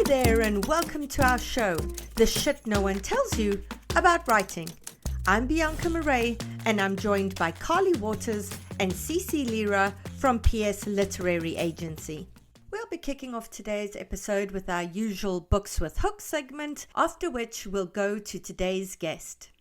there and welcome to our show, The Shit No One Tells You About Writing. I'm Bianca Murray and I'm joined by Carly Waters and CeCe Lira from PS Literary Agency. We'll be kicking off today's episode with our usual Books with Hooks segment, after which we'll go to today's guest.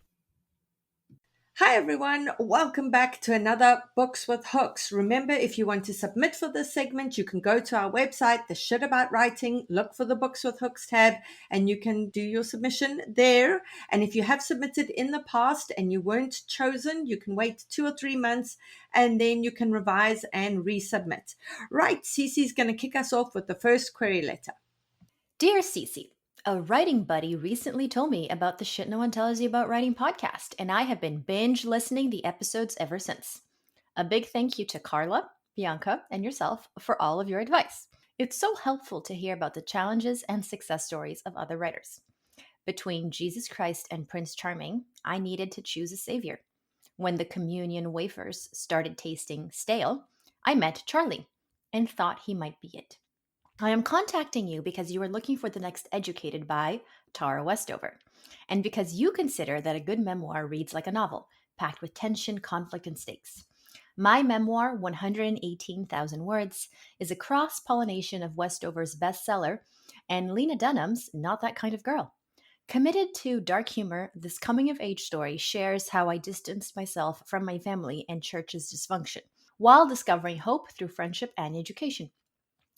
Hi everyone, welcome back to another Books with Hooks. Remember, if you want to submit for this segment, you can go to our website, The Shit About Writing, look for the Books with Hooks tab, and you can do your submission there. And if you have submitted in the past and you weren't chosen, you can wait 2 or 3 months and then you can revise and resubmit. Right, CeCe's going to kick us off with the first query letter. Dear CeCe, a writing buddy recently told me about the Shit No One Tells You About Writing podcast, and I have been binge listening the episodes ever since. A big thank you to Carla, Bianca, and yourself for all of your advice. It's so helpful to hear about the challenges and success stories of other writers. Between Jesus Christ and Prince Charming, I needed to choose a savior. When the communion wafers started tasting stale, I met Charlie and thought he might be it. I am contacting you because you are looking for the next Educated by Tara Westover, and because you consider that a good memoir reads like a novel, packed with tension, conflict, and stakes. My memoir, 118,000 Words, is a cross-pollination of Westover's bestseller and Lena Dunham's Not That Kind of Girl. Committed to dark humor, this coming-of-age story shares how I distanced myself from my family and church's dysfunction, while discovering hope through friendship and education.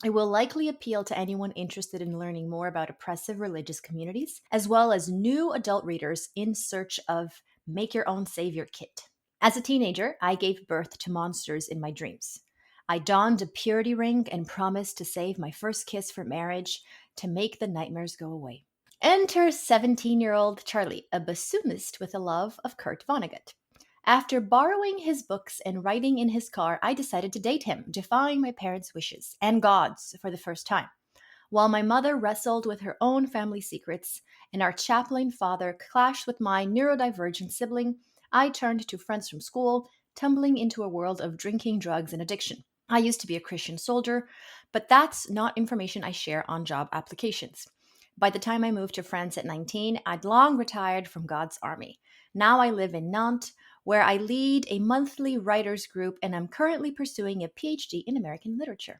It will likely appeal to anyone interested in learning more about oppressive religious communities, as well as new adult readers in search of Make Your Own Savior kit. As a teenager, I gave birth to monsters in my dreams. I donned a purity ring and promised to save my first kiss for marriage to make the nightmares go away. Enter 17-year-old Charlie, a bassoonist with a love of Kurt Vonnegut. After borrowing his books and writing in his car, I decided to date him, defying my parents' wishes and God's for the first time. While my mother wrestled with her own family secrets and our chaplain father clashed with my neurodivergent sibling, I turned to friends from school, tumbling into a world of drinking, drugs, and addiction. I used to be a Christian soldier, but that's not information I share on job applications. By the time I moved to France at 19, I'd long retired from God's army. Now I live in Nantes, where I lead a monthly writers group and I'm currently pursuing a PhD in American literature.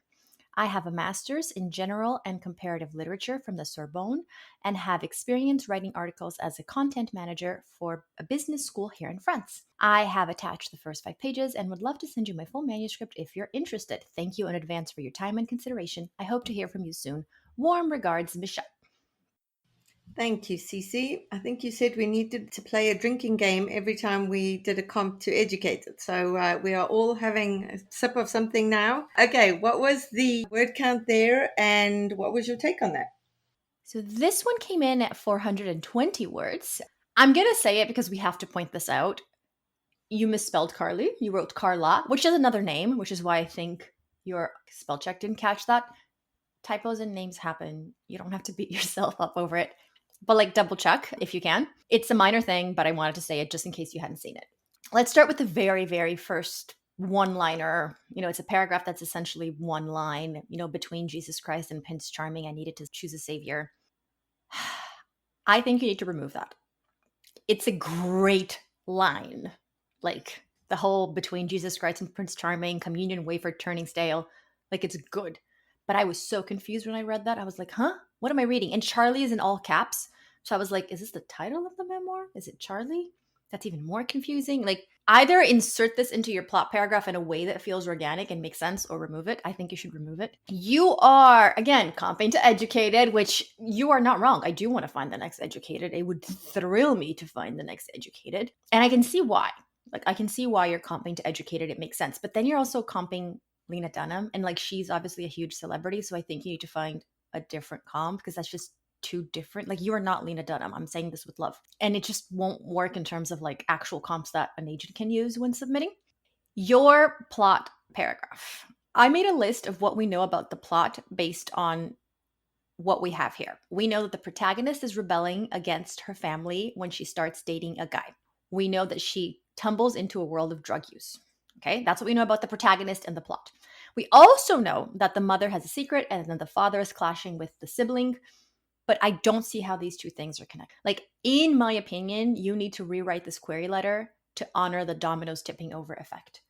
I have a master's in general and comparative literature from the Sorbonne and have experience writing articles as a content manager for a business school here in France. I have attached the first 5 pages and would love to send you my full manuscript if you're interested. Thank you in advance for your time and consideration. I hope to hear from you soon. Warm regards, Michelle. Thank you, CeCe. I think you said we needed to play a drinking game every time we did a comp to Educated. So we are all having a sip of something now. Okay, what was the word count there and what was your take on that? So this one came in at 420 words. I'm going to say it because we have to point this out. You misspelled Carly. You wrote Carla, which is another name, which is why I think your spell check didn't catch that. Typos and names happen. You don't have to beat yourself up over it. But double check if you can. It's a minor thing, but I wanted to say it just in case you hadn't seen it. Let's start with the very, very first one-liner. It's a paragraph that's essentially one line, between Jesus Christ and Prince Charming, I needed to choose a savior. I think you need to remove that. It's a great line. The whole between Jesus Christ and Prince Charming, communion wafer turning stale, it's good. But I was so confused when I read that. I was like, huh? What am I reading? And Charlie is in all caps. So I was like, is this the title of the memoir? Is it Charlie? That's even more confusing. Either insert this into your plot paragraph in a way that feels organic and makes sense or remove it. I think you should remove it. You are, again, comping to Educated, which you are not wrong. I do want to find the next Educated. It would thrill me to find the next Educated. And I can see why. I can see why you're comping to Educated. It makes sense. But then you're also comping Lena Dunham, and she's obviously a huge celebrity, so I think you need to find a different comp because that's just too different. You are not Lena Dunham. I'm saying this with love, and it just won't work in terms of actual comps that an agent can use when submitting. Your plot paragraph. I made a list of what we know about the plot based on what we have here. We know that the protagonist is rebelling against her family when she starts dating a guy. We know that she tumbles into a world of drug use. Okay, that's what we know about the protagonist and the plot. We also know that the mother has a secret and then the father is clashing with the sibling. but I don't see how these two things are connected. Like, in my opinion, you need to rewrite this query letter to honor the dominoes tipping over effect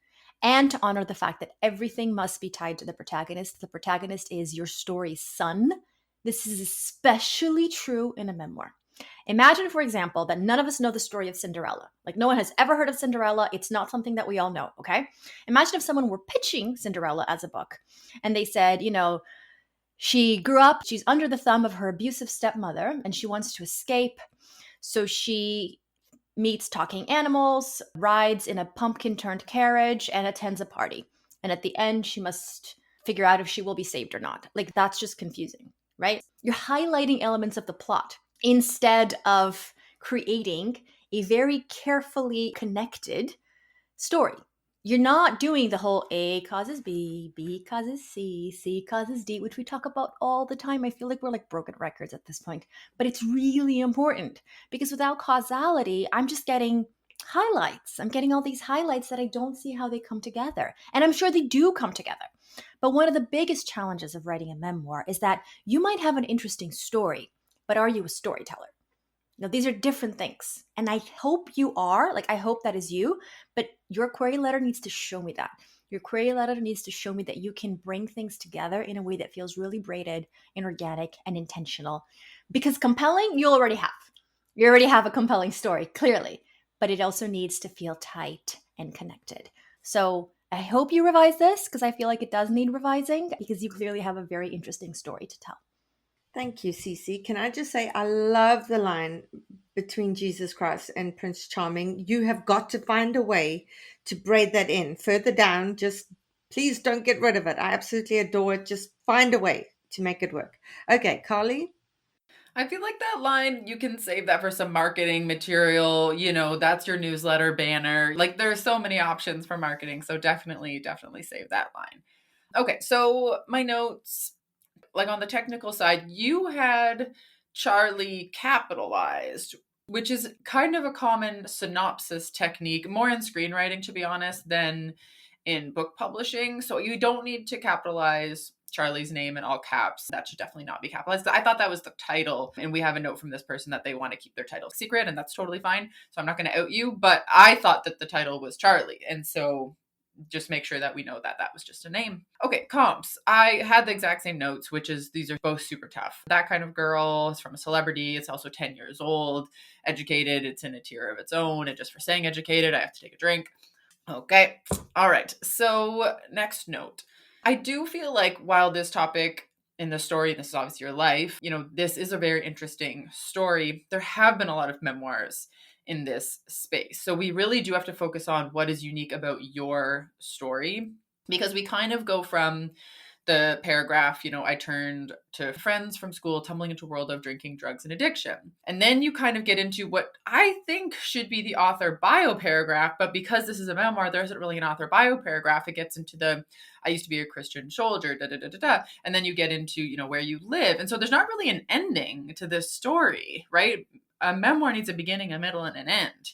and to honor the fact that everything must be tied to the protagonist. The protagonist is your story's son. This is especially true in a memoir. Imagine, for example, that none of us know the story of Cinderella. Like, no one has ever heard of Cinderella. It's not something that we all know, okay? Imagine if someone were pitching Cinderella as a book and they said, she grew up, she's under the thumb of her abusive stepmother, and she wants to escape. So she meets talking animals, rides in a pumpkin turned carriage, and attends a party. And at the end, she must figure out if she will be saved or not. Like, that's just confusing, right? You're highlighting elements of the plot instead of creating a very carefully connected story. You're not doing the whole A causes B, B causes C, C causes D, which we talk about all the time. I feel like we're like broken records at this point, but it's really important because without causality, I'm just getting highlights. I'm getting all these highlights that I don't see how they come together. And I'm sure they do come together. But one of the biggest challenges of writing a memoir is that you might have an interesting story, but are you a storyteller? Now, these are different things. And I hope you are, like, I hope that is you, but your query letter needs to show me that. Your query letter needs to show me that you can bring things together in a way that feels really braided and organic and intentional. Because compelling, you already have. You already have a compelling story, clearly, but it also needs to feel tight and connected. So I hope you revise this because I feel like it does need revising because you clearly have a very interesting story to tell. Thank you, CeCe. Can I just say, I love the line between Jesus Christ and Prince Charming. You have got to find a way to braid that in further down. Just please don't get rid of it. I absolutely adore it. Just find a way to make it work. Okay, Carly? I feel like that line, you can save that for some marketing material. That's your newsletter banner. Like, there's so many options for marketing. So definitely save that line. Okay, so my notes, like on the technical side, you had Charlie capitalized, which is kind of a common synopsis technique, more in screenwriting, to be honest, than in book publishing. So you don't need to capitalize Charlie's name in all caps. That should definitely not be capitalized. I thought that was the title, and we have a note from this person that they want to keep their title secret, and that's totally fine. So I'm not going to out you, but I thought that the title was Charlie. And so just make sure that we know that that was just a name. Okay, comps. I had the exact same notes, which is these are both super tough. That Kind of Girl is from a celebrity. It's also 10 years old, educated. It's in a tier of its own. And just for saying educated, I have to take a drink. Okay. All right. So next note. I do feel like while this topic in the story, this is obviously your life, this is a very interesting story. There have been a lot of memoirs in this space. So we really do have to focus on what is unique about your story, because we kind of go from the paragraph, I turned to friends from school, tumbling into a world of drinking, drugs, and addiction. And then you kind of get into what I think should be the author bio paragraph, but because this is a memoir, there isn't really an author bio paragraph. It gets into the, I used to be a Christian soldier, da, da, da, da, da. And then you get into, where you live. And so there's not really an ending to this story, right? A memoir needs a beginning, a middle, and an end.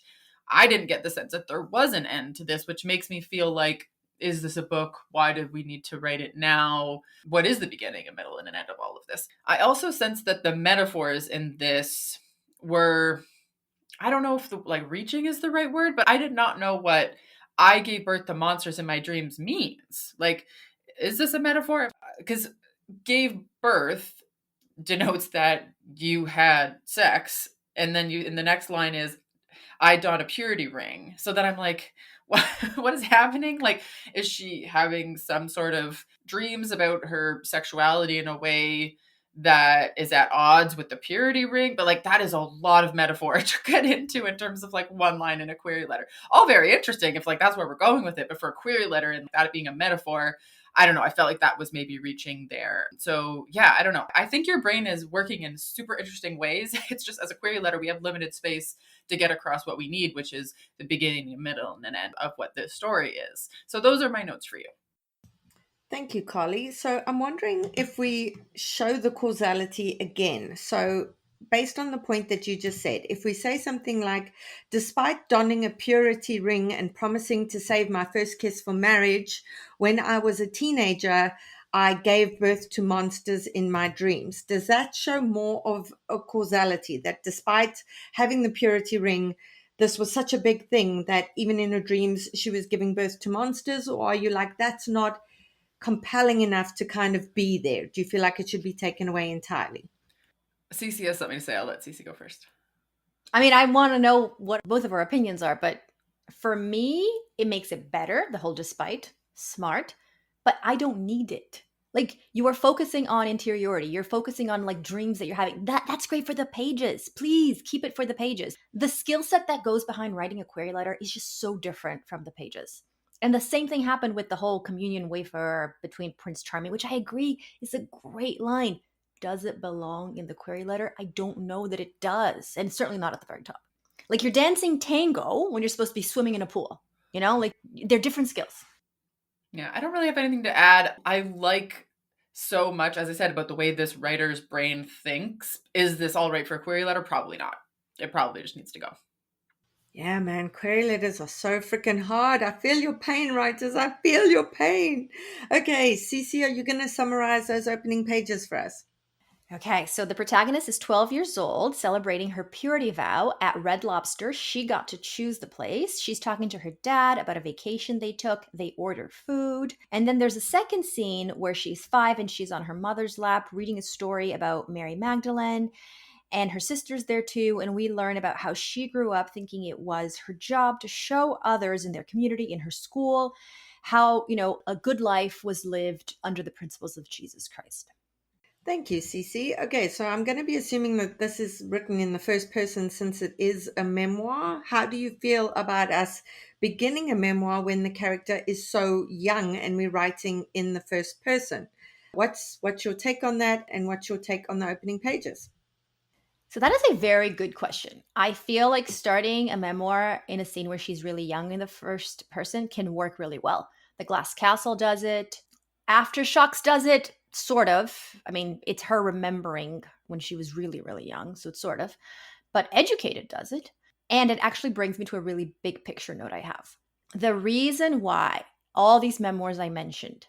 I didn't get the sense that there was an end to this, which makes me feel like, is this a book? Why did we need to write it now? What is the beginning, a middle, and an end of all of this? I also sense that the metaphors in this were, I don't know if reaching is the right word, but I did not know what I gave birth to monsters in my dreams means. Like, is this a metaphor? Because gave birth denotes that you had sex, and then in the next line is, I don a purity ring. So then I'm like, what is happening? Like, is she having some sort of dreams about her sexuality in a way that is at odds with the purity ring? But that is a lot of metaphor to get into in terms of one line in a query letter. All very interesting if that's where we're going with it. But for a query letter and that being a metaphor, I don't know. I felt like that was maybe reaching there. So yeah, I don't know. I think your brain is working in super interesting ways. It's just as a query letter, we have limited space to get across what we need, which is the beginning, the middle, and an end of what this story is. So those are my notes for you. Thank you, Carly. So I'm wondering if we show the causality again. So based on the point that you just said, if we say something like, despite donning a purity ring and promising to save my first kiss for marriage when I was a teenager, I gave birth to monsters in my dreams. Does that show more of a causality, that despite having the purity ring, this was such a big thing that even in her dreams she was giving birth to monsters? Or are you like, that's not compelling enough to kind of be there? Do you feel like it should be taken away entirely? CeCe has something to say. I'll let CeCe go first. I mean, I want to know what both of our opinions are, but for me, it makes it better, the whole despite, smart, but I don't need it. Like you are focusing on interiority, you're focusing on like dreams that you're having. That's great for the pages. Please keep it for the pages. The skill set that goes behind writing a query letter is just so different from the pages. And the same thing happened with the whole communion wafer between Prince Charming, which I agree is a great line. Does it belong in the query letter? I don't know that it does. And certainly not at the very top. Like you're dancing tango when you're supposed to be swimming in a pool. You know, like they're different skills. Yeah, I don't really have anything to add. I like so much, as I said, about the way this writer's brain thinks. Is this all right for a query letter? Probably not. It probably just needs to go. Yeah, man, query letters are so freaking hard. I feel your pain, writers. I feel your pain. Okay, CeCe, are you going to summarize those opening pages for us? Okay, so the protagonist is 12 years old, celebrating her purity vow at Red Lobster. She got to choose the place. She's talking to her dad about a vacation they took. They order food. And then there's a second scene where she's 5 and she's on her mother's lap reading a story about Mary Magdalene. And her sister's there too. And we learn about how she grew up thinking it was her job to show others in their community, in her school, how, a good life was lived under the principles of Jesus Christ. Thank you, CeCe. Okay, so I'm going to be assuming that this is written in the first person since it is a memoir. How do you feel about us beginning a memoir when the character is so young and we're writing in the first person? What's your take on that, and what's your take on the opening pages? So that is a very good question. I feel like starting a memoir in a scene where she's really young in the first person can work really well. The Glass Castle does it. Aftershocks does it, sort of. I mean, it's her remembering when she was really, really young, so it's sort of. But Educated does it. And it actually brings me to a really big picture note I have. The reason why all these memoirs I mentioned,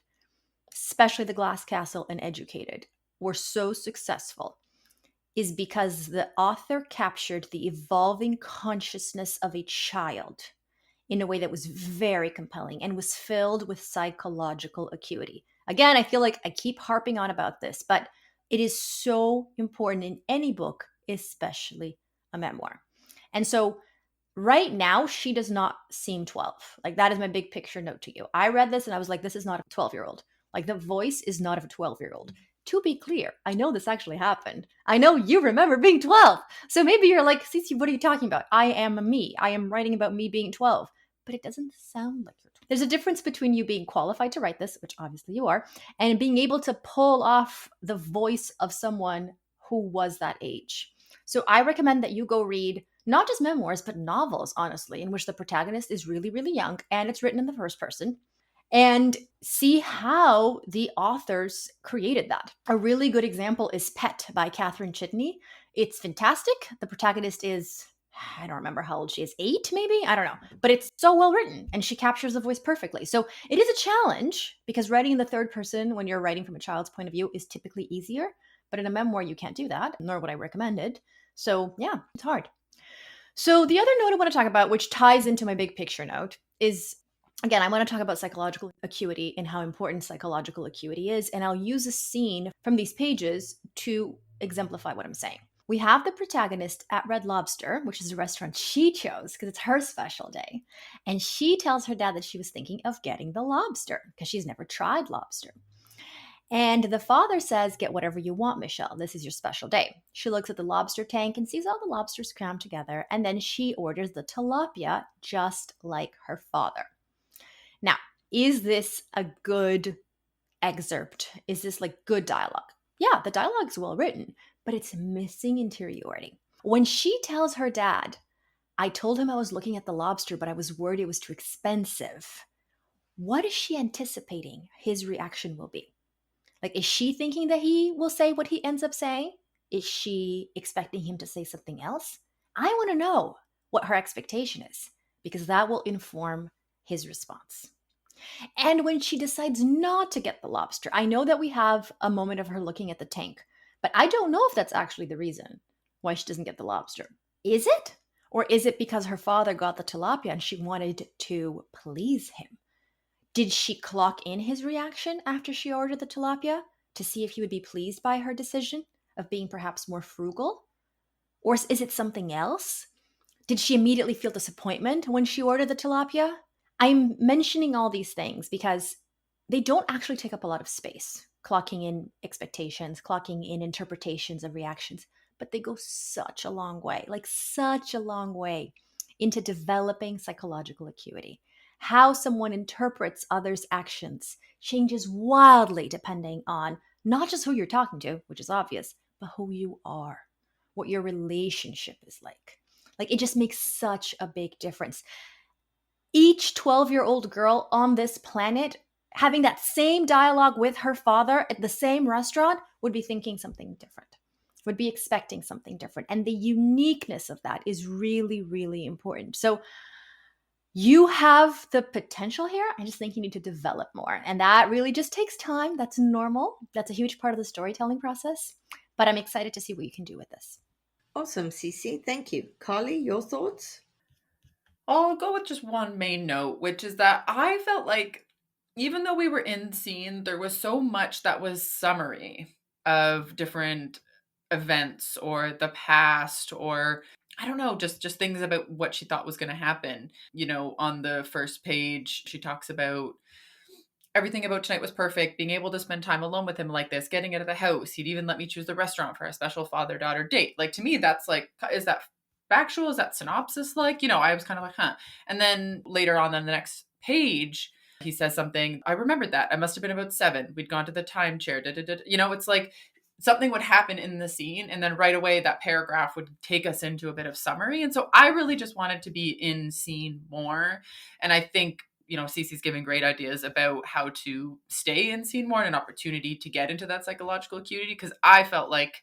especially The Glass Castle and Educated, were so successful is because the author captured the evolving consciousness of a child in a way that was very compelling and was filled with psychological acuity. Again, I feel like I keep harping on about this, but it is so important in any book, especially a memoir. And so right now, she does not seem 12. Like that is my big picture note to you. I read this and I was like, this is not a 12-year-old. Like the voice is not of a 12-year-old. To be clear, I know this actually happened. I know you remember being 12. So maybe you're like, CeCe, what are you talking about? I am me. I am writing about me being 12. But it doesn't sound like you're 12. There's a difference between you being qualified to write this, which obviously you are, and being able to pull off the voice of someone who was that age. So I recommend that you go read not just memoirs, but novels, honestly, in which the protagonist is really, really young and it's written in the first person, and see how the authors created that. A really good example is Pet by Catherine Chitney. It's fantastic. The protagonist is, I don't remember how old she is, 8 maybe? I don't know. But it's so well written and she captures the voice perfectly. So it is a challenge because writing in the third person when you're writing from a child's point of view is typically easier. But in a memoir, you can't do that, nor would I recommend it. So yeah, it's hard. So the other note I want to talk about, which ties into my big picture note, is again, I want to talk about psychological acuity and how important psychological acuity is. And I'll use a scene from these pages to exemplify what I'm saying. We have the protagonist at Red Lobster, which is a restaurant she chose because it's her special day. And she tells her dad that she was thinking of getting the lobster because she's never tried lobster. And the father says, get whatever you want, Michelle. This is your special day. She looks at the lobster tank and sees all the lobsters crammed together. And then she orders the tilapia just like her father. Now, is this a good excerpt? Is this like good dialogue? Yeah, the dialogue's well written, but it's missing interiority. When she tells her dad, I told him I was looking at the lobster, but I was worried it was too expensive. What is she anticipating his reaction will be? Like, is she thinking that he will say what he ends up saying? Is she expecting him to say something else? I want to know what her expectation is because that will inform his response. And when she decides not to get the lobster, I know that we have a moment of her looking at the tank, but I don't know if that's actually the reason why she doesn't get the lobster. Is it? Or is it because her father got the tilapia and she wanted to please him? Did she clock in his reaction after she ordered the tilapia to see if he would be pleased by her decision of being perhaps more frugal? Or is it something else? Did she immediately feel disappointment when she ordered the tilapia? I'm mentioning all these things because they don't actually take up a lot of space, clocking in expectations, clocking in interpretations of reactions, but they go such a long way, like such a long way into developing psychological acuity. How someone interprets others' actions changes wildly depending on not just who you're talking to, which is obvious, but who you are, what your relationship is like. Like it just makes such a big difference. Each 12-year-old girl on this planet having that same dialogue with her father at the same restaurant would be thinking something different, would be expecting something different. And the uniqueness of that is really, really important. So you have the potential here. I just think you need to develop more. And that really just takes time. That's normal. That's a huge part of the storytelling process. But I'm excited to see what you can do with this. Awesome, CeCe. Thank you. Carly, your thoughts? I'll go with just one main note, which is that I felt like even though we were in scene, there was so much that was summary of different events or the past, or I don't know, just things about what she thought was going to happen. You know, on the first page, she talks about everything about tonight was perfect, being able to spend time alone with him like this, getting out of the house. He'd even let me choose the restaurant for a special father-daughter date. Like, to me, that's like, is that factual? Is that synopsis like? You know, I was kind of like, huh. And then later on the next page, he says something, I remembered that. I must have been about 7. We'd gone to the time chair. You know, it's like something would happen in the scene, and then right away that paragraph would take us into a bit of summary. And so I really just wanted to be in scene more. And I think, you know, CeCe's giving great ideas about how to stay in scene more and an opportunity to get into that psychological acuity. Because I felt like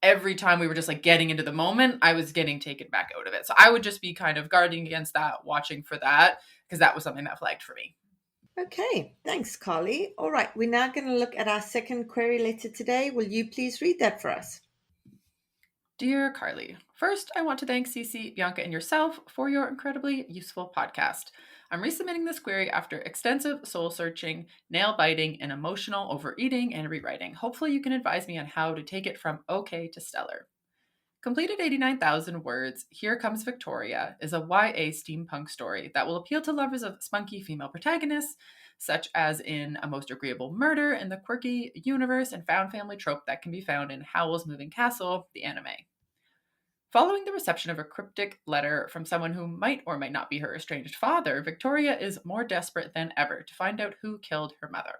every time we were just like getting into the moment, I was getting taken back out of it. So I would just be kind of guarding against that, watching for that, because that was something that flagged for me. Okay, thanks, Carly. All right, we're now going to look at our second query letter today. Will you please read that for us? Dear Carly, first I want to thank CeCe, Bianca, and yourself for your incredibly useful podcast. I'm resubmitting this query after extensive soul searching, nail biting, and emotional overeating and rewriting. Hopefully you can advise me on how to take it from okay to stellar. Completed 89,000 words, Here Comes Victoria is a YA steampunk story that will appeal to lovers of spunky female protagonists, such as in A Most Agreeable Murder and the quirky universe and found family trope that can be found in Howl's Moving Castle, the anime. Following the reception of a cryptic letter from someone who might or might not be her estranged father, Victoria is more desperate than ever to find out who killed her mother.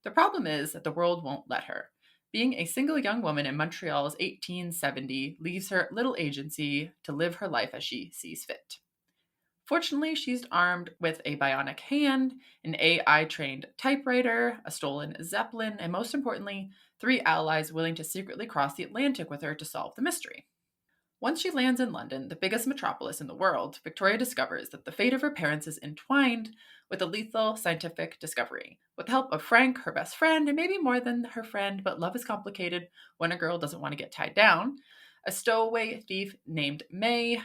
The problem is that the world won't let her. Being a single young woman in Montreal's 1870 leaves her little agency to live her life as she sees fit. Fortunately, she's armed with a bionic hand, an AI-trained typewriter, a stolen Zeppelin, and most importantly, 3 allies willing to secretly cross the Atlantic with her to solve the mystery. Once she lands in London, the biggest metropolis in the world, Victoria discovers that the fate of her parents is entwined with a lethal scientific discovery. With the help of Frank, her best friend, and maybe more than her friend, but love is complicated when a girl doesn't want to get tied down, a stowaway thief named May,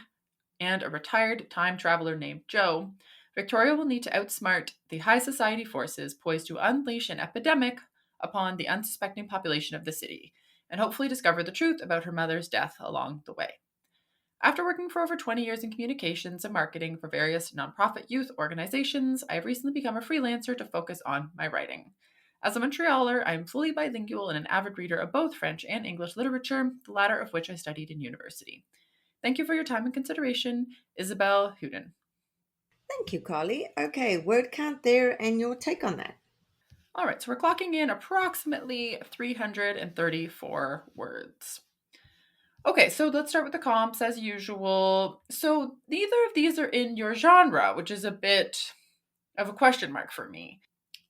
and a retired time traveler named Joe, Victoria will need to outsmart the high society forces poised to unleash an epidemic upon the unsuspecting population of the city, and hopefully discover the truth about her mother's death along the way. After working for over 20 years in communications and marketing for various nonprofit youth organizations, I have recently become a freelancer to focus on my writing. As a Montrealer, I am fully bilingual and an avid reader of both French and English literature, the latter of which I studied in university. Thank you for your time and consideration, Isabel Huden. Thank you, Carly. Okay, word count there and your take on that. All right, so we're clocking in approximately 334 words. Okay, so let's start with the comps as usual. So neither of these are in your genre, which is a bit of a question mark for me.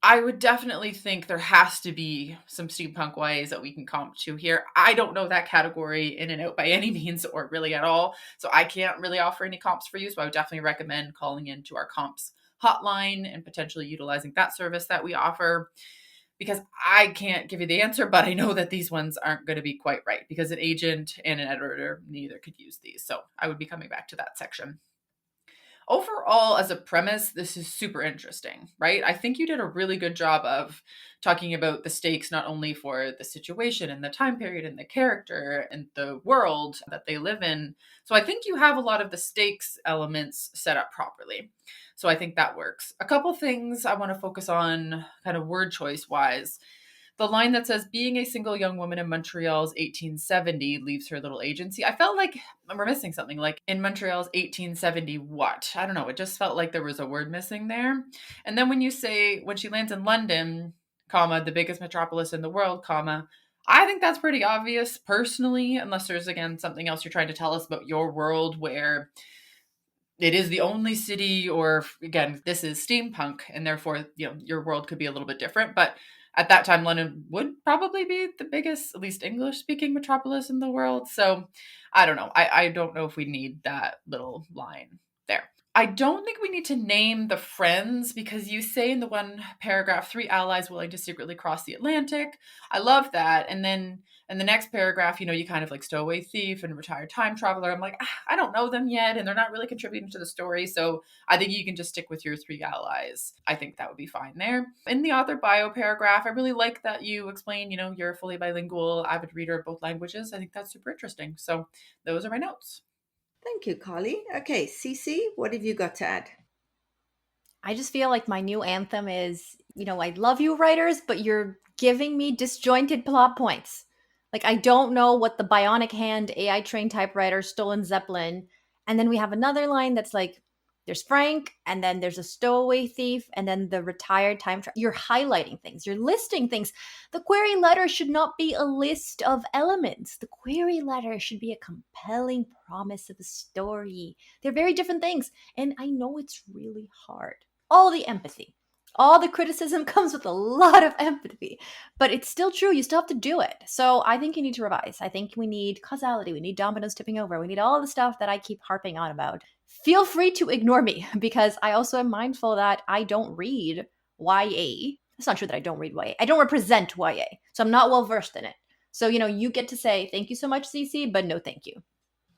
I would definitely think there has to be some steampunk YAs that we can comp to here. I don't know that category in and out by any means or really at all, so I can't really offer any comps for you, so I would definitely recommend calling into our comps hotline and potentially utilizing that service that we offer. Because I can't give you the answer, but I know that these ones aren't going to be quite right because an agent and an editor neither could use these. So I would be coming back to that section. Overall, as a premise, this is super interesting, right? I think you did a really good job of talking about the stakes, not only for the situation and the time period and the character and the world that they live in. So I think you have a lot of the stakes elements set up properly. So I think that works. A couple things I want to focus on kind of word choice wise. The line that says, being a single young woman in Montreal's 1870 leaves her little agency. I felt like we're missing something. Like in Montreal's 1870, what? I don't know. It just felt like there was a word missing there. And then when you say, when she lands in London, comma, the biggest metropolis in the world, comma, I think that's pretty obvious personally, unless there's, again, something else you're trying to tell us about your world where it is the only city, or again, this is steampunk, and therefore, your world could be a little bit different. But at that time, London would probably be the biggest, at least English-speaking metropolis in the world. So I don't know. I don't know if we need that little line there. I don't think we need to name the friends because you say in the one paragraph, 3 allies willing to secretly cross the Atlantic. I love that. And then in the next paragraph, you kind of like stowaway thief and retired time traveler. I'm like, I don't know them yet, and they're not really contributing to the story. So I think you can just stick with your 3 allies. I think that would be fine there. In the author bio paragraph, I really like that you explain, you're a fully bilingual, avid reader of both languages. I think that's super interesting. So those are my notes. Thank you, Carly. Okay, CeCe, what have you got to add? I just feel like my new anthem is, I love you writers, but you're giving me disjointed plot points. Like, I don't know what the bionic hand AI trained typewriter stolen Zeppelin. And then we have another line that's like, there's Frank, and then there's a stowaway thief, and then the retired you're highlighting things, you're listing things. The query letter should not be a list of elements. The query letter should be a compelling promise of a story. They're very different things. And I know it's really hard. All the empathy. All the criticism comes with a lot of empathy, but it's still true. You still have to do it. So I think you need to revise. I think we need causality. We need dominoes tipping over. We need all the stuff that I keep harping on about. Feel free to ignore me because I also am mindful that I don't read YA. It's not true that I don't read YA. I don't represent YA. So I'm not well versed in it. So, you get to say, thank you so much, CeCe, but no thank you.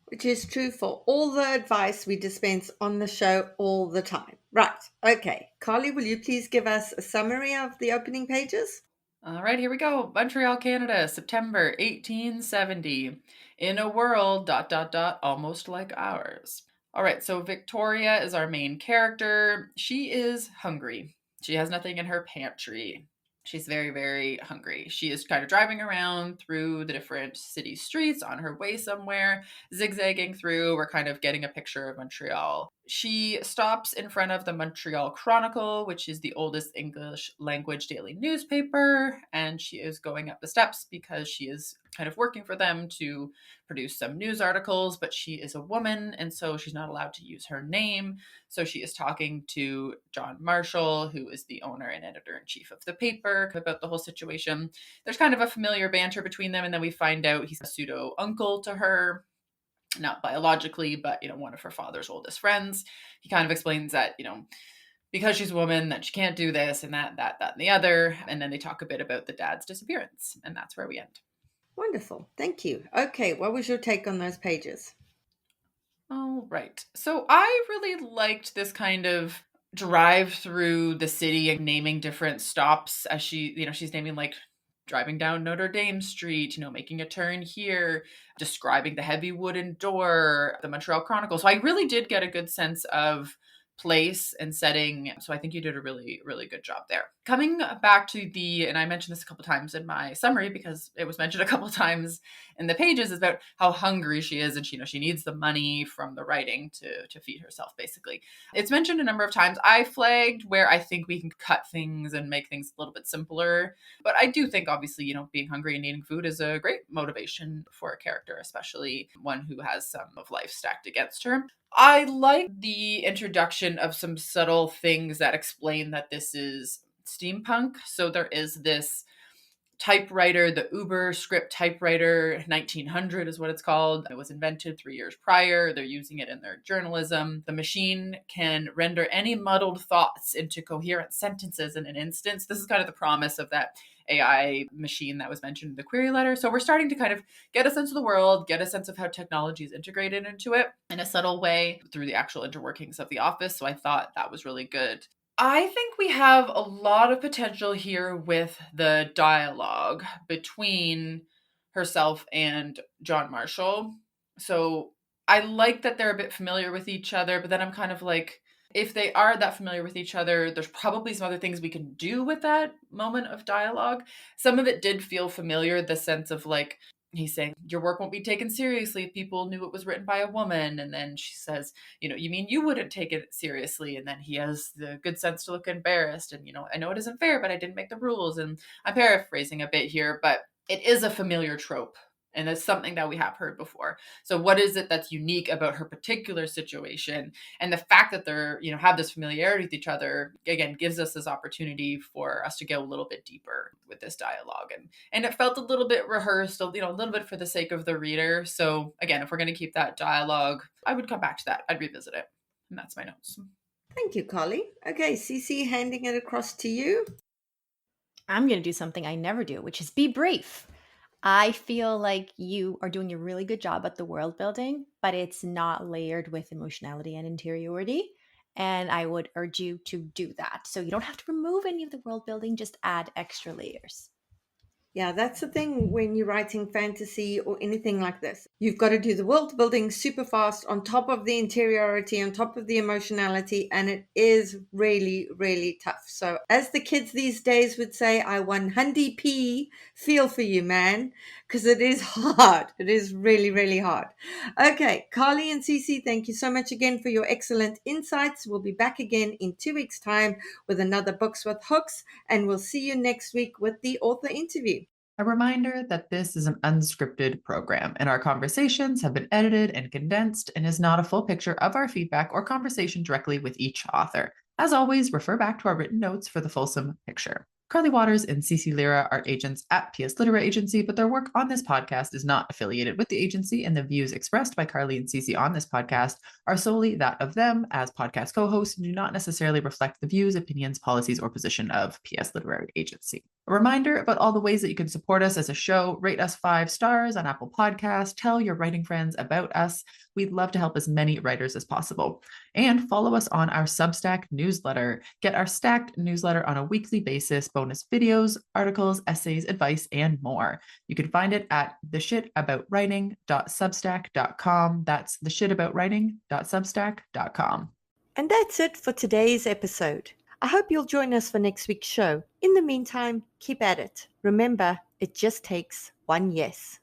Which is true for all the advice we dispense on the show all the time. Right. Okay. Carly, will you please give us a summary of the opening pages? All right, here we go. Montreal, Canada, September 1870. In a world, ... almost like ours. All right, so Victoria is our main character. She is hungry. She has nothing in her pantry. She's very, very hungry. She is kind of driving around through the different city streets on her way somewhere, zigzagging through. We're kind of getting a picture of Montreal. She stops in front of the Montreal Chronicle, which is the oldest English language daily newspaper, and she is going up the steps because she is kind of working for them to produce some news articles, but she is a woman, and so she's not allowed to use her name. So she is talking to John Marshall, who is the owner and editor-in-chief of the paper, about the whole situation. There's kind of a familiar banter between them, and then we find out he's a pseudo-uncle to her. Not biologically, but, one of her father's oldest friends. He kind of explains that, because she's a woman, that she can't do this and that, and the other. And then they talk a bit about the dad's disappearance. And that's where we end. Wonderful. Thank you. Okay, what was your take on those pages? All right. So I really liked this kind of drive through the city and naming different stops as she's naming like driving down Notre Dame Street, making a turn here, describing the heavy wooden door, the Montreal Chronicle. So I really did get a good sense of place and setting. So I think you did a really, really good job there. Coming back to and I mentioned this a couple times in my summary because it was mentioned a couple times in the pages, is about how hungry she is, and she needs the money from the writing to feed herself, basically. It's mentioned a number of times. I flagged where I think we can cut things and make things a little bit simpler. But I do think, obviously, being hungry and needing food is a great motivation for a character, especially one who has some of life stacked against her. I like the introduction of some subtle things that explain that this is steampunk. So there is this typewriter, the Uber script typewriter, 1900 is what it's called. It was invented 3 years prior. They're using it in their journalism. The machine can render any muddled thoughts into coherent sentences in an instance. This is kind of the promise of that AI machine that was mentioned in the query letter. So we're starting to kind of get a sense of the world, get a sense of how technology is integrated into it in a subtle way through the actual interworkings of the office. So I thought that was really good. I think we have a lot of potential here with the dialogue between herself and John Marshall. So I like that they're a bit familiar with each other, but then I'm kind of like, if they are that familiar with each other, there's probably some other things we can do with that moment of dialogue. Some of it did feel familiar, the sense of like, he's saying, your work won't be taken seriously if people knew it was written by a woman. And then she says, you mean you wouldn't take it seriously? And then he has the good sense to look embarrassed. And, I know it isn't fair, but I didn't make the rules. And I'm paraphrasing a bit here, but it is a familiar trope. And it's something that we have heard before. So what is it that's unique about her particular situation? And the fact that they're, have this familiarity with each other, again, gives us this opportunity for us to go a little bit deeper with this dialogue. And it felt a little bit rehearsed, a little bit for the sake of the reader. So again, if we're going to keep that dialogue, I would come back to that. I'd revisit it. And that's my notes. Thank you, Carly. Okay, CeCe, handing it across to you. I'm going to do something I never do, which is be brief. I feel like you are doing a really good job at the world building, but it's not layered with emotionality and interiority. And I would urge you to do that. So you don't have to remove any of the world building, just add extra layers. Yeah, that's the thing when you're writing fantasy or anything like this. You've got to do the world building super fast on top of the interiority, on top of the emotionality, and it is really, really tough. So as the kids these days would say, I 100p feel for you, man, because it is hard. It is really, really hard. Okay, Carly and CeCe, thank you so much again for your excellent insights. We'll be back again in 2 weeks' time with another Books with Hooks, and we'll see you next week with the author interview. A reminder that this is an unscripted program, and our conversations have been edited and condensed and is not a full picture of our feedback or conversation directly with each author. As always, refer back to our written notes for the fulsome picture. Carly Waters and CeCe Lyra are agents at PS Literary Agency, but their work on this podcast is not affiliated with the agency, and the views expressed by Carly and CeCe on this podcast are solely that of them as podcast co-hosts and do not necessarily reflect the views, opinions, policies, or position of PS Literary Agency. A reminder about all the ways that you can support us as a show: rate us 5 stars on Apple Podcasts, tell your writing friends about us. We'd love to help as many writers as possible. And follow us on our Substack newsletter. Get our stacked newsletter on a weekly basis, bonus videos, articles, essays, advice, and more. You can find it at theshitaboutwriting.substack.com. That's theshitaboutwriting.substack.com. And that's it for today's episode. I hope you'll join us for next week's show. In the meantime, keep at it. Remember, it just takes one yes.